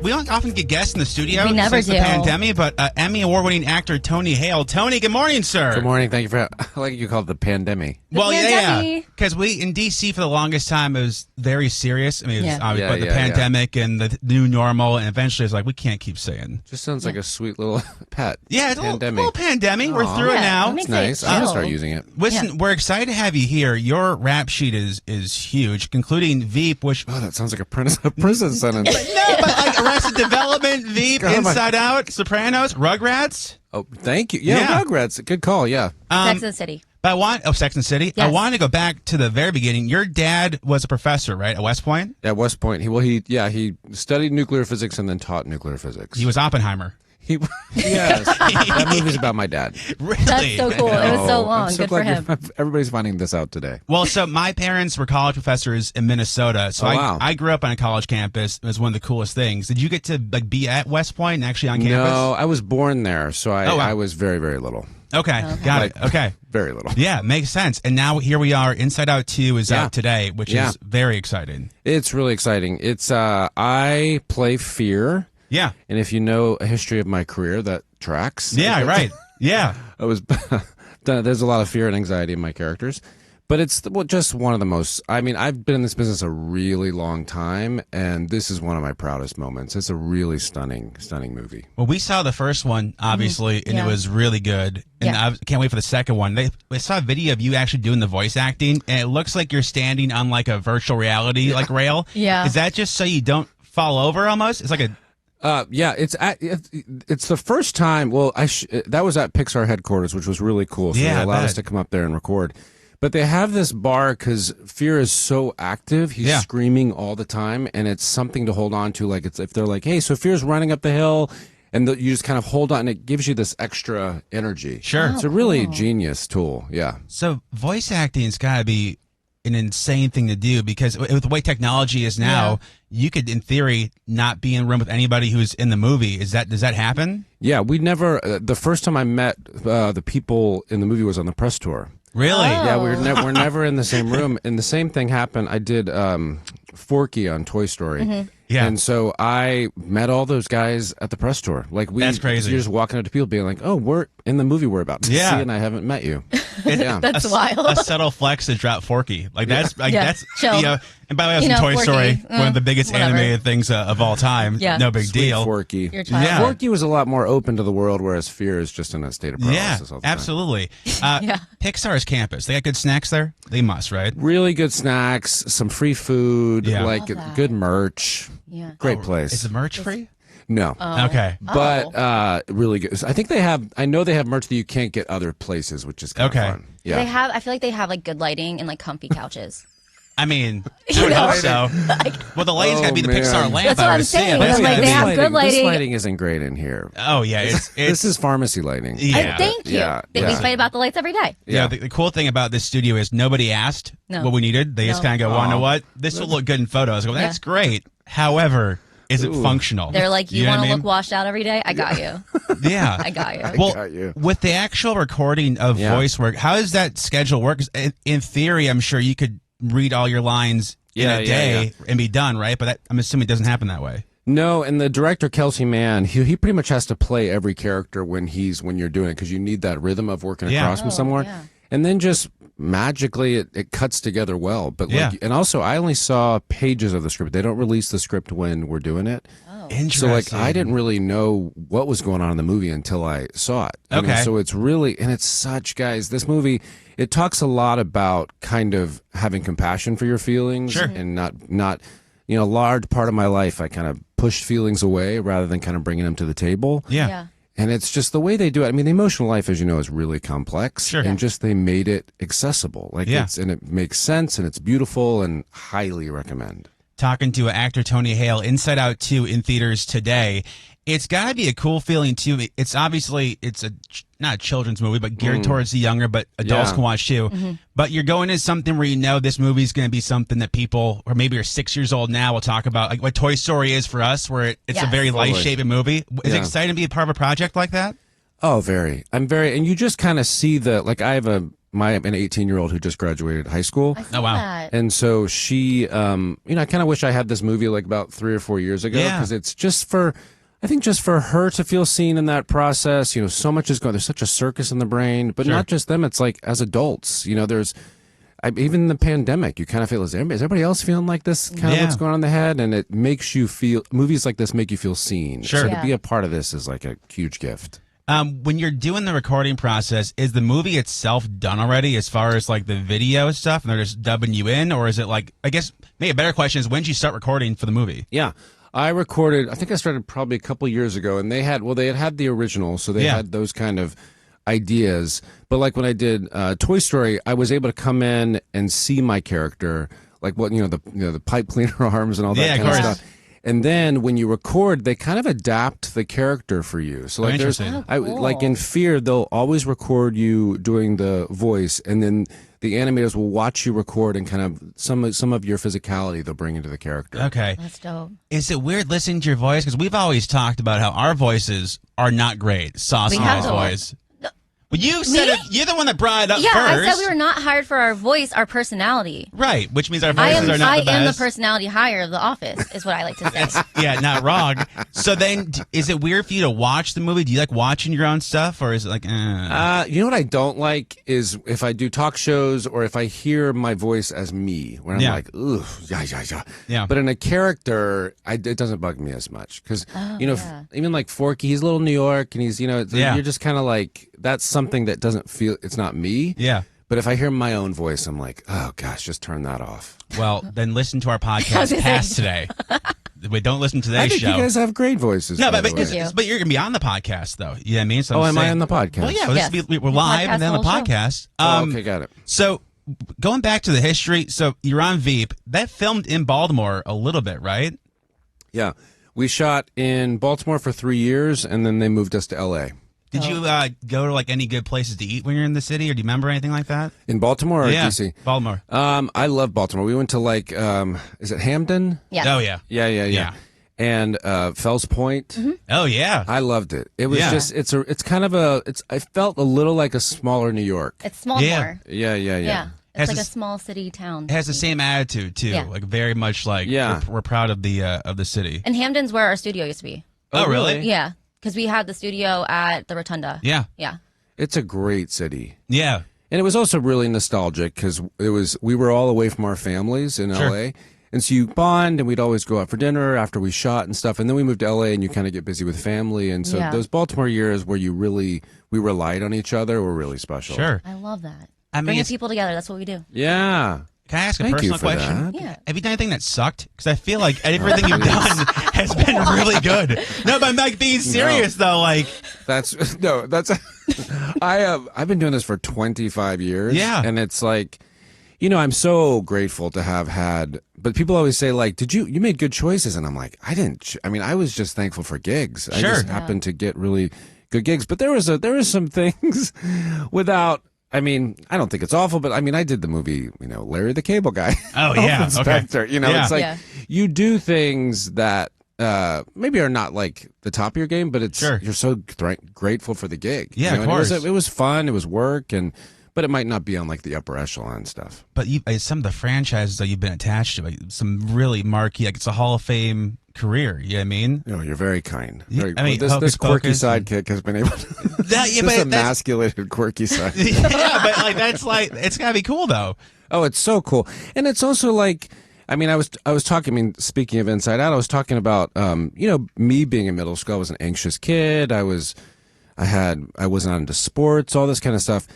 We don't often get guests in the studio We never since the do. pandemic, but Emmy award-winning actor Tony Hale. Tony, good morning, sir. Good morning. Thank you for. I like you called it the pandemic. Well, yeah, pandemic. because we in DC for the longest time it was very serious. I mean, it was Yeah. obviously but the pandemic and the new normal, and eventually it's like we can't keep saying. Just sounds like a sweet little pet. Yeah, it's a pandemic. little pandemic. We're through it Yeah, now. it makes It's nice. it I'm gonna chill. start using it. Listen, we're excited to have you here. Your rap sheet is huge, including Veep, which Oh, that sounds like a prison sentence. no, but like Arrested Development, Veep, God, Inside Out, Sopranos, Rugrats. Oh, thank you. Yeah, Rugrats. Good call. Yeah. Sex and the City. But Sex and the City. I Yes. wanted to go back to the very beginning. Your dad was a professor, right, at West Point? At West Point, he studied nuclear physics and then taught nuclear physics. He was Oppenheimer. Yes. That movie's about my dad. Really? That's so cool. It was so Oh, long. I'm so Good for glad him. everybody's finding this out today. Well, so my parents were college professors in Minnesota. So Oh, wow. I grew up on a college campus. It was one of the coolest things. Did you get to be at West Point and actually on campus? No, I was born there, so Oh, wow. I was very, very little. Okay, got it. Okay. Very little. Yeah, makes sense. And now here we are. Inside Out 2 is out today, which is very exciting. It's really exciting. It's I play Fear. Yeah. And if you know a history of my career, that tracks. Yeah, right. Yeah. I was there's a lot of fear and anxiety in my characters, but it's just one of the most. I mean, I've been in this business a really long time, and this is one of my proudest moments. It's a really stunning movie. Well, we saw the first one, obviously, and Yeah. it was really good. And Yeah. I can't wait for the second one. I saw a video of you actually doing the voice acting, and it looks like you're standing on like a virtual reality like rail. Yeah. Is that just so you don't fall over almost? It's like a... Yeah, it's the first time. Well, that was at Pixar headquarters, which was really cool. So Yeah, they I allowed us bet. to come up there and record. But they have this bar because Fear is so active. He's screaming all the time, and it's something to hold on to. Like if they're like, "Hey, so Fear's running up the hill," and you just kind of hold on, and it gives you this extra energy. Sure. It's a really genius tool. Yeah. So voice acting's got to be an insane thing to do because with the way technology is now, you could, in theory, not be in a room with anybody who's in the movie. Does that happen? Yeah, we never. The first time I met the people in the movie was on the press tour. Really? Yeah, we're never in the same room. And the same thing happened. I did Forky on Toy Story. Yeah. And so I met all those guys at the press tour. Like That's crazy. You're just walking up to people being like, "Oh, we're in the movie we're about to see, and I haven't met you." Yeah. That's wild. A subtle flex to drop Forky. Like that's that's chill. you know, and by the way, I was You in know, Toy Forky, Story, one of the biggest whatever. animated things of all time. Yeah. No big Sweet deal. Forky. Your child. Yeah. Forky was a lot more open to the world, whereas Fear is just in a state of Yeah, paralysis all the time. absolutely. Pixar's campus. They got good snacks there? They must, right? Really good snacks, some free food, Yeah. like Love that. good merch. Yeah. Great place. Is the merch free? No. Okay. But really good. I think they have. I know they have merch that you can't get other places, which is kind Okay. of fun. Yeah. They have. I feel like they have like good lighting and like comfy couches. I mean, I would hope so. Well, the lighting's got to be the man. Pixar lamp. That's what I would I'm assume. saying. That's I'm gotta like, be- they have good This lighting. lighting isn't great in here. Oh yeah, it's This is pharmacy lighting. yeah. Thank you. Yeah, We yeah. fight about the lights every day. Yeah, the cool thing about this studio is nobody asked No. what we needed. They just No. kind of go, "Well, you know what? This will look good in photos." I go, "That's great." However, is it functional? They're like, you know want what to I look washed out every day? I got you. mean? Yeah, I got you. Well, got you. with the actual recording of voice work, how does that schedule work? 'Cause in theory, I'm sure you could read all your lines in a day and be done, right? But I'm assuming it doesn't happen that way. No, and the director Kelsey Mann, he pretty much has to play every character when you're doing it because you need that rhythm of working across from someone, and then just magically it cuts together well. But and also I only saw pages of the script. They don't release the script when we're doing it. Interesting. So like I didn't really know what was going on in the movie until I saw it. You know, so it's really, and it's such, guys, this movie, it talks a lot about kind of having compassion for your feelings and not, you know, a large part of my life I kind of pushed feelings away rather than kind of bringing them to the table. Yeah. And it's just the way they do it. I mean, the emotional life, as you know, is really complex. Sure. And just they made it accessible. Like and it makes sense and it's beautiful and highly recommend. Talking to actor Tony Hale, Inside Out 2 in theaters today. It's got to be a cool feeling too. It's obviously not a children's movie, but geared towards the younger, but adults can watch too. But you're going into something where you know this movie's going to be something that people, or maybe are 6 years old now, will talk about, like what Toy Story is for us, where it's a very life-shaping movie. Is it exciting to be a part of a project like that? Oh, very. I'm very, and you just kind of see I have a an 18-year-old who just graduated high school. I saw that. And so she, I kind of wish I had this movie like about 3 or 4 years ago, because it's I think just for her to feel seen in that process. So much is going. There's such a circus in the brain, but not just them. It's like as adults. There's even the pandemic. You kind of feel, is everybody else feeling like this? Kind of what's going on in the head, and it makes you feel. Movies like this make you feel seen. Sure. So to be a part of this is like a huge gift. When you're doing the recording process, is the movie itself done already as far as like the video stuff, and they're just dubbing you in, or is it like, I guess maybe a better question is, when did you start recording for the movie? Yeah. I think I started probably a couple years ago, and they had the original, so they had those kind of ideas. But like when I did Toy Story, I was able to come in and see my character, like what the pipe cleaner arms and all that kind of stuff. And then when you record, they kind of adapt the character for you. So like like in Fear, they'll always record you doing the voice, and then the animators will watch you record, and kind of some of your physicality they'll bring into the character. Okay. That's dope. Is it weird listening to your voice? Because we've always talked about how our voices are not great. Saucy voice. Well, you said it, you're the one that brought it up first. I said we were not hired for our voice, our personality. Right, which means our voices are not the best. I am the personality hire of the office, is what I like to say. Not wrong. So then, is it weird for you to watch the movie? Do you like watching your own stuff, or is it like, You know what I don't like is if I do talk shows, or if I hear my voice as me, where I'm like, ooh, yeah. But in a character, it doesn't bug me as much. Because, even like Forky, he's a little New York, and he's, you're just kind of like, that's something that doesn't feel, it's not me. Yeah. But if I hear my own voice, I'm like, oh gosh, just turn that off. Well, then listen to our podcast past today. Wait, don't listen to today's show. I think you guys have great voices. No, but you're going to be on the podcast, though. You know what I mean? So am I on the podcast? Well, yeah. We're live and then on the podcast. Okay, got it. So going back to the history, so you're on Veep. That filmed in Baltimore a little bit, right? Yeah. We shot in Baltimore for 3 years, and then they moved us to L.A. Did you go to like any good places to eat when you're in the city, or do you remember anything like that? In Baltimore or DC? Baltimore. I love Baltimore. We went to like, is it Hamden? Yeah. Oh yeah. Yeah. And Fells Point. Mm-hmm. Oh yeah. I loved it. It was just I felt a little like a smaller New York. It's small more. Yeah. It's like a small city town. It has the same attitude too. Yeah. Like very much like we're proud of the city. And Hamden's where our studio used to be. Oh really? Yeah. Because we had the studio at the Rotunda. Yeah. It's a great city. Yeah. And it was also really nostalgic because we were all away from our families in LA. And so you bond, and we'd always go out for dinner after we shot and stuff. And then we moved to LA, and you kind of get busy with family. And so those Baltimore years where we relied on each other were really special. Sure. I love that. I mean, bringing people together, that's what we do. Yeah. Can I ask a Thank personal you for question? that. Yeah. Have you done anything that sucked? Because I feel like everything you've done has been really good. No, but I'm like being serious though. Like I've been doing this for 25 years. Yeah. And it's like, I'm so grateful to have had, but people always say like, you made good choices. And I'm like, I was just thankful for gigs. I just happened to get really good gigs, but there was some things without, I don't think it's awful, but I did the movie, Larry the Cable Guy. Oh yeah. Inspector. Okay. It's like you do things that maybe are not like the top of your game, but you're so grateful for the gig. Yeah, of course. It was fun. It was work, but it might not be on like the upper echelon stuff. But some of the franchises that you've been attached to, like, some really marquee, like it's a Hall of Fame career. You know what I mean? No, you're very kind. This quirky sidekick has been able to. This emasculated quirky side. Yeah, but like that's like it's gotta be cool though. Oh, it's so cool, and it's also like. I was talking. Speaking of Inside Out, I was talking about, me being in middle school. I was an anxious kid. I wasn't into sports, all this kind of stuff.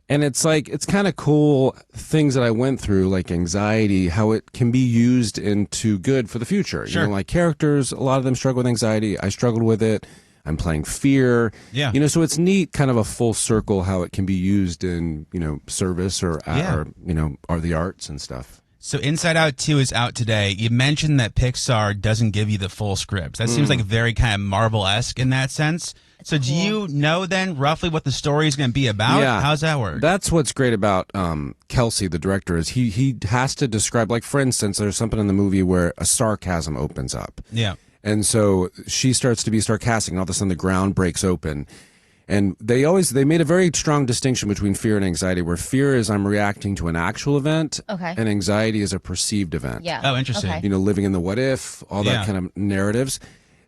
And it's like, it's kind of cool things that I went through, like anxiety, how it can be used into good for the future. Sure. Like characters, a lot of them struggle with anxiety. I struggled with it. I'm playing Fear. Yeah. So it's neat, kind of a full circle, how it can be used in, service or the arts and stuff. So Inside Out 2 is out today. You mentioned that Pixar doesn't give you the full scripts. That seems like very kind of Marvel-esque in that sense. So do you know then roughly what the story is going to be about? Yeah. How's that work? That's what's great about Kelsey, the director, is he has to describe, like, for instance, there's something in the movie where a sarcasm opens up. Yeah. And so she starts to be sarcastic, and all of a sudden the ground breaks open. And they made a very strong distinction between fear and anxiety, where fear is I'm reacting to an actual event, and anxiety is a perceived event. Yeah. Oh, interesting. Okay. Living in the what if, all that kind of narratives.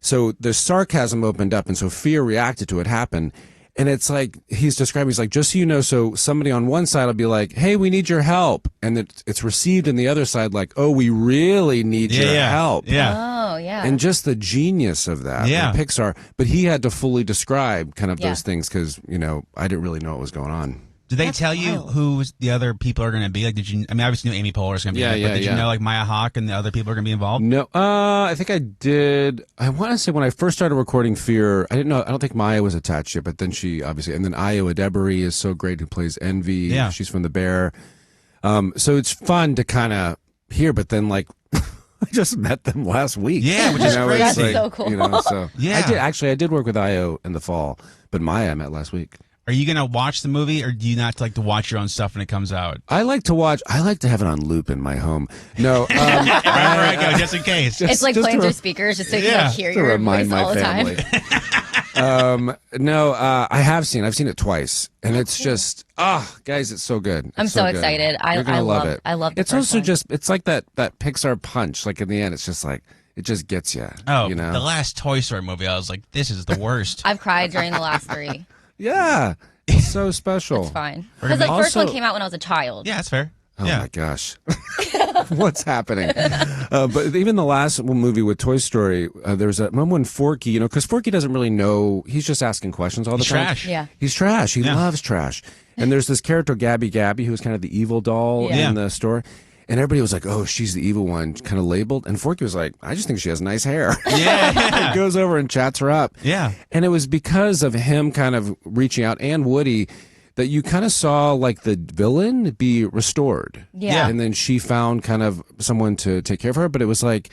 So the sarcasm opened up, and so fear reacted to it happen. And it's like he's describing, he's like, just so you know, so somebody on one side will be like, hey, we need your help. And it's received in the other side like, oh, we really need your help. Yeah. Oh, yeah. And just the genius of that. Yeah. Pixar. But he had to fully describe kind of those things because, I didn't really know what was going on. Did they tell you who the other people are going to be? Like, did you? I mean, obviously knew Amy Poehler is going to be. But did you know like Maya Hawke and the other people are going to be involved? No, I think I did. I want to say when I first started recording Fear, I didn't know. I don't think Maya was attached yet, but then she obviously, and then Ayo Edebiri is so great who plays Envy. Yeah, she's from The Bear. So it's fun to kind of hear, but then like. I just met them last week. Yeah, which is crazy. That's so cool. So I did work with Ayo in the fall, but Maya I met last week. Are you going to watch the movie, or do you not like to watch your own stuff when it comes out? I like to have it on loop in my home. No, wherever I go, just in case. It's like playing through speakers, just so you can hear your voice all the time. No, I have seen. I've seen it twice, and it's just guys, it's so good. I'm so excited. You're gonna love it. I love. It's also just it's like that Pixar punch. Like in the end, it's just like it just gets you. Oh, the last Toy Story movie, I was like, this is the worst. I've cried during the last 3. Yeah, it's so special. It's fine. Because the first one came out when I was a child. Yeah, that's fair. Oh my gosh. What's happening? But even the last movie with Toy Story, there was a moment when Forky, because Forky doesn't really know, he's just asking questions all the time. Trash. Yeah. He's trash. He loves trash. And there's this character, Gabby, who's kind of the evil doll in the store. And everybody was like, oh, she's the evil one, kind of labeled. And Forky was like, I just think she has nice hair. Yeah. He goes over and chats her up. Yeah. And it was because of him kind of reaching out, and Woody, that you kind of saw like the villain be restored. Yeah. And then she found kind of someone to take care of her. But it was like,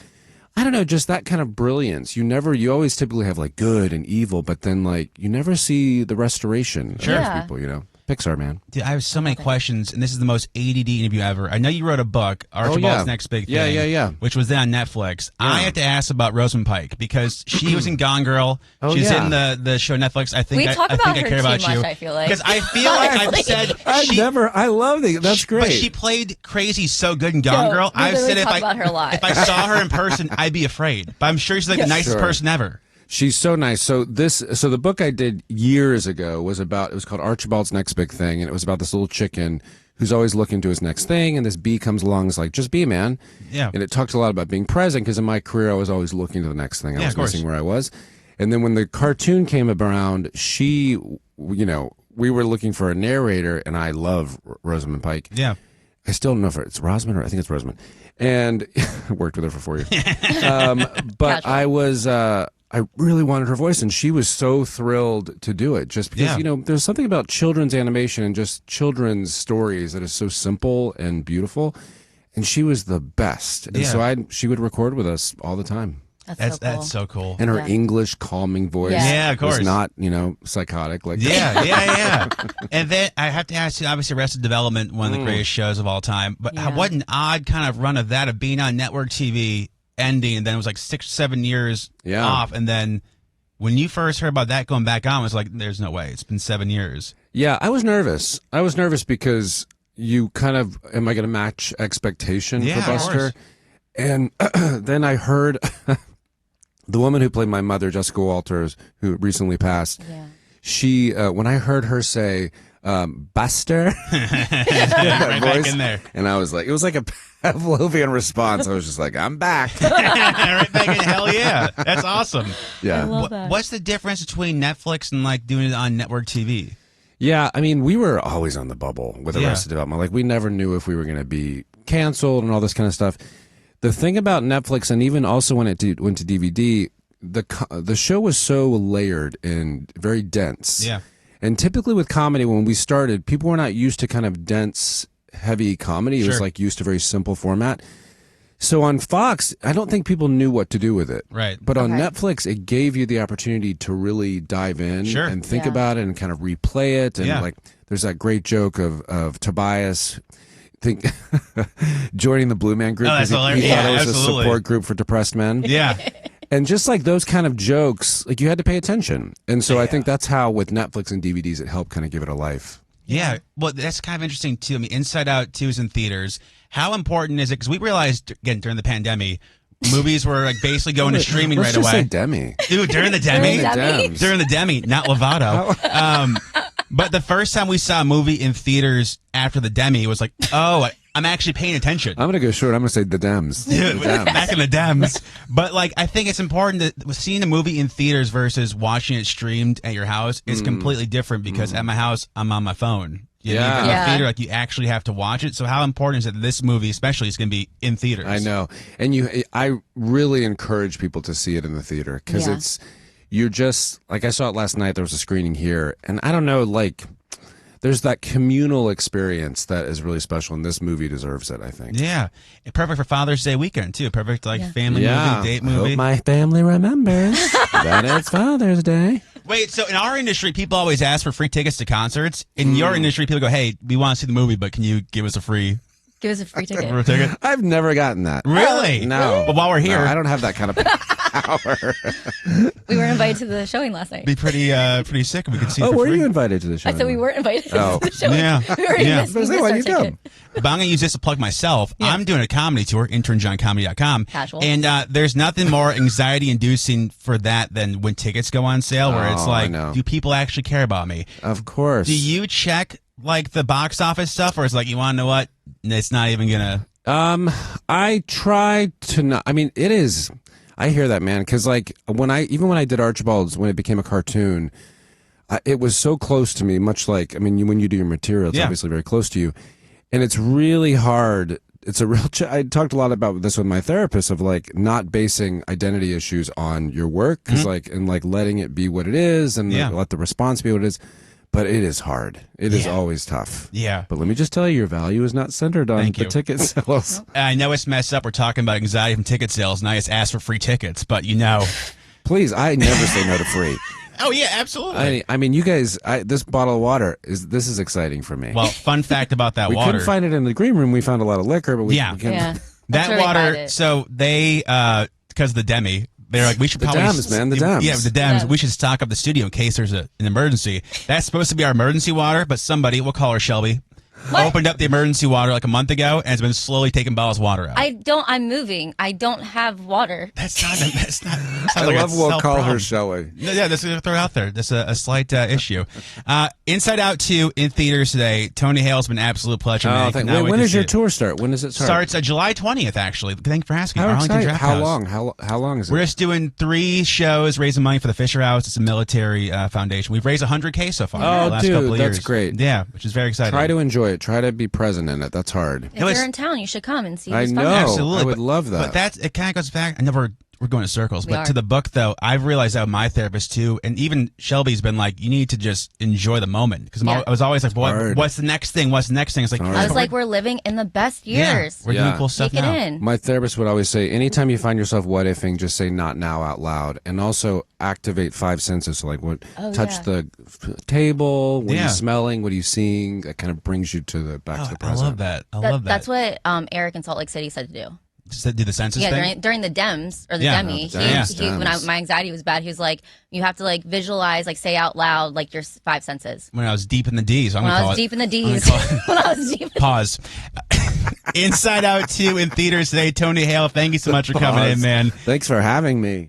I don't know, just that kind of brilliance. You always typically have like good and evil, but then like you never see the restoration of those people, Pixar, man. Dude, I have so many questions, and this is the most ADD interview ever. I know you wrote a book, Archibald's Next Big Thing, yeah. which was then on Netflix. Yeah. I have to ask about Rosamund Pike, because she was in Gone Girl. She's in the show Netflix. I think I care about you. I feel like. Because I feel like I've said... I love that. That's great. But she played crazy so good in Gone Girl. I've said if I saw her in person, I'd be afraid. But I'm sure she's like the nicest person ever. She's so nice. So the book I did years ago was called Archibald's Next Big Thing, and it was about this little chicken who's always looking to his next thing, and this bee comes along and is like, just be, man. Yeah. And it talks a lot about being present, because in my career I was always looking to the next thing. I was missing where I was. And then when the cartoon came around, we were looking for a narrator, and I love Rosamund Pike. Yeah. I still don't know if it's Rosamund, or I think it's Rosamund. And I worked with her for 4 years. But I really wanted her voice, and she was so thrilled to do it, just because, there's something about children's animation and just children's stories that is so simple and beautiful, and she was the best. And so she would record with us all the time. That's so cool. And her English calming voice of course. was not, psychotic like Yeah. And then I have to ask you, obviously Arrested Development, one of the greatest shows of all time, but what an odd kind of run of that, of being on network TV, ending, and then it was like 6-7 years off, and then when you first heard about that going back on, it was like, there's no way, it's been 7 years. Yeah, I was nervous because you kind of, am I going to match expectation for Buster? And then I heard the woman who played my mother, Jessica Walters, who recently passed, she when I heard her say Buster, right back in there, and I was like, it was like a Pavlovian response. I was just like, I'm back. Right back in, hell yeah, that's awesome. Yeah. I love that. What's the difference between Netflix and like doing it on network TV? Yeah, I mean, we were always on the bubble with Arrested Development. Like, we never knew if we were going to be canceled and all this kind of stuff. The thing about Netflix, and even also when it went to DVD, the show was so layered and very dense. Yeah. And typically with comedy, when we started, people were not used to kind of dense, heavy comedy. It was like used to very simple format. So on Fox, I don't think people knew what to do with it. Right. But on Netflix, it gave you the opportunity to really dive in and think about it and kind of replay it. And like, there's that great joke of Tobias joining the Blue Man Group, because he thought it was a support group for depressed men. Yeah. And just like those kind of jokes, like you had to pay attention. And so I think that's how with Netflix and DVDs, it helped kind of give it a life. Yeah, well, that's kind of interesting, too. I mean, Inside Out 2 is in theaters. How important is it? Because we realized, again, during the pandemic, movies were like basically going to streaming right away. Say Demi. Dude, during the Demi? During the Demi, not Lovato. But the first time we saw a movie in theaters after the Demi, it was like, oh, I'm actually paying attention. I'm going to go short. I'm going to say the Dems. Dude, back in the Dems. But like, I think it's important that seeing a movie in theaters versus watching it streamed at your house is completely different because at my house, I'm on my phone. In the theater, like you actually have to watch it. So how important is it that this movie, especially, is going to be in theaters? I know, and I really encourage people to see it in the theater because you're just like I saw it last night. There was a screening here, and I don't know, like there's that communal experience that is really special, and this movie deserves it. I think. Yeah, perfect for Father's Day weekend too. Perfect like family movie, date movie. Hope my family remembers that it's Father's Day. Wait, so in our industry, people always ask for free tickets to concerts. In your industry, people go, hey, we want to see the movie, but can you give us a free ticket? I've never gotten that. Really? No. But while we're here. No, I don't have that kind of power. We were invited to the showing last night. Be pretty sick if we could see it for were free. you invited to the showing? I said we weren't invited to the showing. Yeah. We already missed our ticket. But I'm going to use this to plug myself. Yeah. I'm doing a comedy tour, internjohncomedy.com. Casual. And there's nothing more anxiety-inducing for that than when tickets go on sale, where it's like, do people actually care about me? Of course. Do you check like the box office stuff, or it's like, you want to know what? It's not even going to... I try to not... I mean, it is... I hear that, man, because like when I did Archibald's, when it became a cartoon, it was so close to me, much like, I mean, when you do your material, it's obviously very close to you. And it's really hard. It's a real. I talked a lot about this with my therapist of like not basing identity issues on your work, because like letting it be what it is and let the response be what it is. But it is hard. It is always tough. Yeah. But let me just tell you, your value is not centered on the ticket sales. I know it's messed up. We're talking about anxiety from ticket sales, and I just ask for free tickets. But please, I never say no to free. Oh, yeah, absolutely. I mean, you guys, this bottle of water, this is exciting for me. Well, fun fact about that water. We couldn't find it in the green room. We found a lot of liquor, but we couldn't. That water, so they, because of the Demi, they're like, we should probably... The Dems, man, the Dems. Yeah, the Dems. We should stock up the studio in case there's an emergency. That's supposed to be our emergency water, but somebody, we'll call her Shelby, opened up the emergency water like a month ago and has been slowly taking bottles of water out. I'm moving. I don't have water. That's not I love we'll call her Shelly. Yeah, that's going to throw it out there. That's a slight issue. Inside Out 2 in theaters today. Tony Hale's been an absolute pleasure. When does your tour start? When does it start? Starts July 20th, actually. Thanks for asking. How Arlington Draft How House. long? How long is it? We're just doing 3 shows, raising money for the Fisher House. It's a military foundation. We've raised $100K so far. Oh, the last couple of years. That's great. Yeah, which is very exciting. Try to enjoy it. Try to be present in it. That's hard. If you're in town, you should come and see. I know. Absolutely. I would love that. But it kind of goes back. I never. We're going in circles, but to the book though, I've realized that with my therapist too, and even Shelby's been like, you need to just enjoy the moment, because I was always like, what's the next thing? What's the next thing? It's like I was like, we're living in the best years. We're doing cool stuff Take now. it in. My therapist would always say, anytime you find yourself what-ifing, just say "not now" out loud, and also activate 5 senses. So like, touch the table. What are you smelling? What are you seeing? That kind of brings you to the back to the present. I love that. I love that. That's what Eric in Salt Lake City said to do. Just do the census thing? Yeah, during the Dems or the Demi, when my anxiety was bad, he was like, you have to like visualize, like say out loud, like your 5 senses. When I was deep in the D's. Deep in the D's. Pause. Inside Out 2 in theaters today. Tony Hale, thank you so much for coming in, man. Thanks for having me.